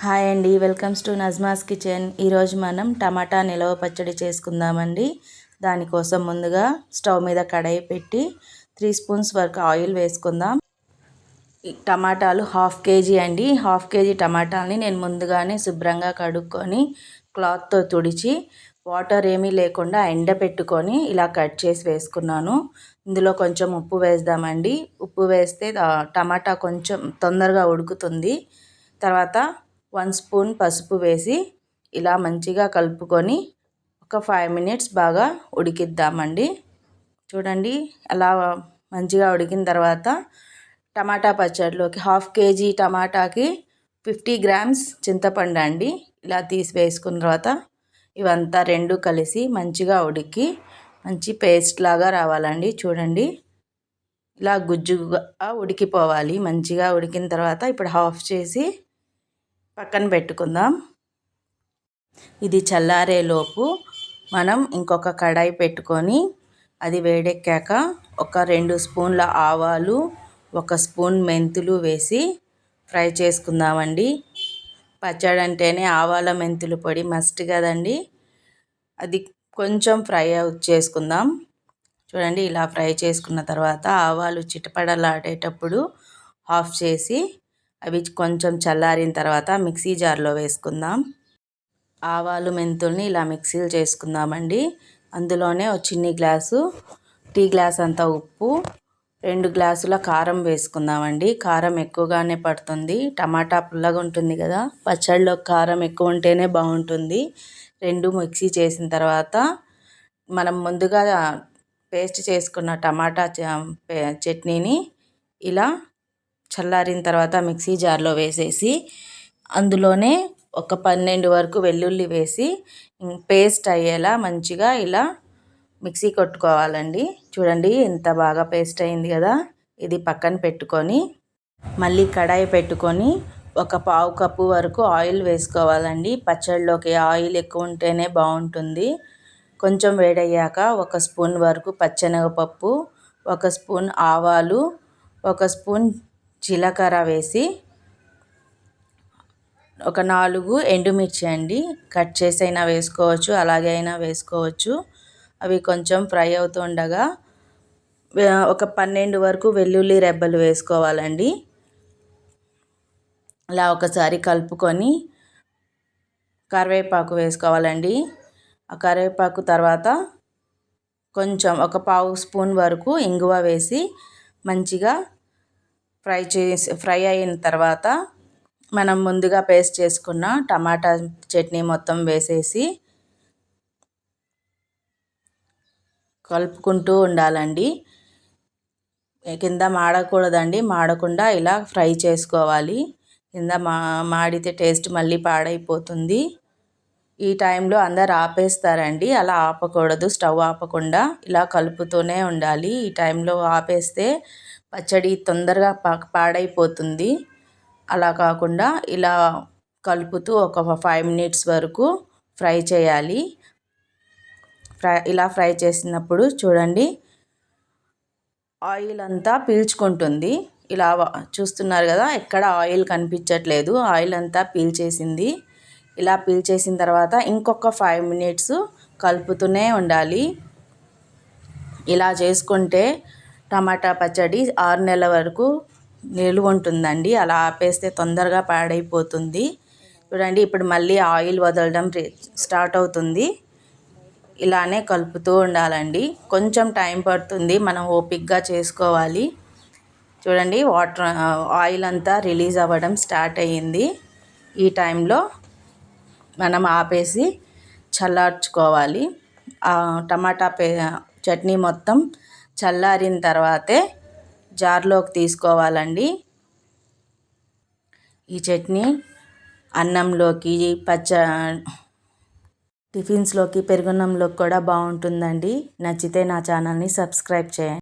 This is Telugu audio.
హాయ్ అండి, వెల్కమ్స్ టు నజ్మాస్ కిచెన్. ఈరోజు మనం టమాటా నిలవ పచ్చడి చేసుకుందామండి. దానికోసం ముందుగా స్టవ్ మీద కడాయి పెట్టి 3 స్పూన్స్ వరకు ఆయిల్ వేసుకుందాం. టమాటాలు 1/2 కేజీ అండి. 1/2 కేజీ టమాటాలని నేను ముందుగానే శుభ్రంగా కడుక్కొని క్లాత్తో తుడిచి వాటర్ ఏమీ లేకుండా ఎండబెట్టుకొని ఇలా కట్ చేసి వేసుకున్నాను. ఇందులో కొంచెం ఉప్పు వేద్దామండి. ఉప్పు వేస్తే టమాటా కొంచెం తొందరగా ఉడుకుతుంది. తర్వాత 1 స్పూన్ పసుపు వేసి ఇలా మంచిగా కలుపుకొని ఒక 5 మినిట్స్ బాగా ఉడికిద్దామండి. చూడండి, అలా మంచిగా ఉడికిన తర్వాత టమాటా పచ్చడిలోకి 1/2 కేజీ టమాటాకి 50 గ్రామ్స్ చింతపండు అండి. ఇలా తీసి వేసుకున్న తర్వాత ఇవంతా రెండు కలిసి మంచిగా ఉడికి మంచి పేస్ట్ లాగా రావాలండి. చూడండి, ఇలా గుజ్జుగా ఉడికిపోవాలి. మంచిగా ఉడికిన తర్వాత ఇప్పుడు ఆఫ్ చేసి పక్కన పెట్టుకుందాం. ఇది చల్లారేలోపు మనం ఇంకొక కడాయి పెట్టుకొని అది వేడెక్కాక ఒక 2 స్పూన్ల ఆవాలు, 1 స్పూన్ మెంతులు వేసి ఫ్రై చేసుకుందామండి. పచ్చడి అంటేనే ఆవాల మెంతులు పొడి మస్ట్ కదండి. అది కొంచెం ఫ్రై చేసుకుందాం. చూడండి, ఇలా ఫ్రై చేసుకున్న తర్వాత ఆవాలు చిటపటలాడేటప్పుడు ఆఫ్ చేసి అవి కొంచెం చల్లారిన తర్వాత మిక్సీ జార్లో వేసుకుందాం. ఆవాలు మెంతుల్ని ఇలా మిక్సీలు చేసుకుందామండి. అందులోనే ఒక చిన్ని గ్లాసు టీ గ్లాస్ అంత ఉప్పు, 2 గ్లాసుల కారం వేసుకుందామండి. కారం ఎక్కువగానే పడుతుంది, టమాటా పుల్లగా ఉంటుంది కదా. పచ్చడిలో కారం ఎక్కువ ఉంటేనే బాగుంటుంది. 2 మిక్సీ చేసిన తర్వాత మనం ముందుగా పేస్ట్ చేసుకున్న టమాటా చట్నీని ఇలా చల్లారిన తర్వాత మిక్సీ జార్లో వేసేసి అందులోనే ఒక 12 వరకు వెల్లుల్లి వేసి పేస్ట్ అయ్యేలా మంచిగా ఇలా మిక్సీ కొట్టుకోవాలండి. చూడండి, ఎంత బాగా పేస్ట్ అయింది కదా. ఇది పక్కన పెట్టుకొని మళ్ళీ కడాయి పెట్టుకొని ఒక 1/2 కప్పు వరకు ఆయిల్ వేసుకోవాలండి. పచ్చడిలోకి ఆయిల్ ఎక్కువ ఉంటేనే బాగుంటుంది. కొంచెం వేడయ్యాక 1 స్పూన్ వరకు పచ్చెనగపప్పు, 1 స్పూన్ ఆవాలు, 1 స్పూన్ జీలకర్ర వేసి ఒక 4 ఎండుమిర్చి అండి, కట్ చేసి అయినా వేసుకోవచ్చు, అలాగే అయినా వేసుకోవచ్చు. అవి కొంచెం ఫ్రై అవుతుండగా ఒక 12 వరకు వెల్లుల్లి రెబ్బలు వేసుకోవాలండి. అలా ఒకసారి కలుపుకొని కరివేపాకు వేసుకోవాలండి. ఆ కరివేపాకు తర్వాత కొంచెం ఒక 1/2 స్పూన్ వరకు ఇంగువ వేసి మంచిగా ఫ్రై అయిన తర్వాత మనం ముందుగా పేస్ట్ చేసుకున్న టమాటా చట్నీ మొత్తం వేసేసి కలుపుకుంటూ ఉండాలండి. కింద మాడకూడదండి, మాడకుండా ఇలా ఫ్రై చేసుకోవాలి. కింద మాడితే టేస్ట్ మళ్ళీ పాడైపోతుంది. ఈ టైంలో అందరు ఆపేస్తారండి, అలా ఆపకూడదు. స్టవ్ ఆపకుండా ఇలా కలుపుతూనే ఉండాలి. ఈ టైంలో ఆపేస్తే పచ్చడి తొందరగా పాడైపోతుంది. అలా కాకుండా ఇలా కలుపుతూ ఒక 5 మినిట్స్ వరకు ఫ్రై చేయాలి. ఇలా ఫ్రై చేసినప్పుడు చూడండి, ఆయిల్ అంతా పీల్చుకుంటుంది. ఇలా చూస్తున్నారు కదా, ఎక్కడ ఆయిల్ కనిపించట్లేదు, ఆయిల్ అంతా పీల్చేసింది. ఇలా పీల్చేసిన తర్వాత ఇంకొక 5 మినిట్స్ కలుపుతూనే ఉండాలి. ఇలా చేసుకుంటే టమాటా పచ్చడి 6 నెలల వరకు నిలువ ఉంటుందండి. అలా ఆపేస్తే తొందరగా పాడైపోతుంది. చూడండి, ఇప్పుడు మళ్ళీ ఆయిల్ వదలడం స్టార్ట్ అవుతుంది. ఇలానే కలుపుతూ ఉండాలండి. కొంచెం టైం పడుతుంది, మనం ఓపికగా చేసుకోవాలి. చూడండి, ఆయిల్ అంతా రిలీజ్ అవ్వడం స్టార్ట్ అయ్యింది. ఈ టైంలో మనం ఆపేసి చల్లార్చుకోవాలి. టమాటా చట్నీ మొత్తం చల్లారిన తర్వాతే జార్లోకి తీసుకోవాలండి. ఈ చట్నీ అన్నంలోకి, టిఫిన్స్లోకి, పెరుగున్నంలోకి కూడా బాగుంటుందండి. నచ్చితే నా ఛానల్ని సబ్స్క్రైబ్ చేయండి.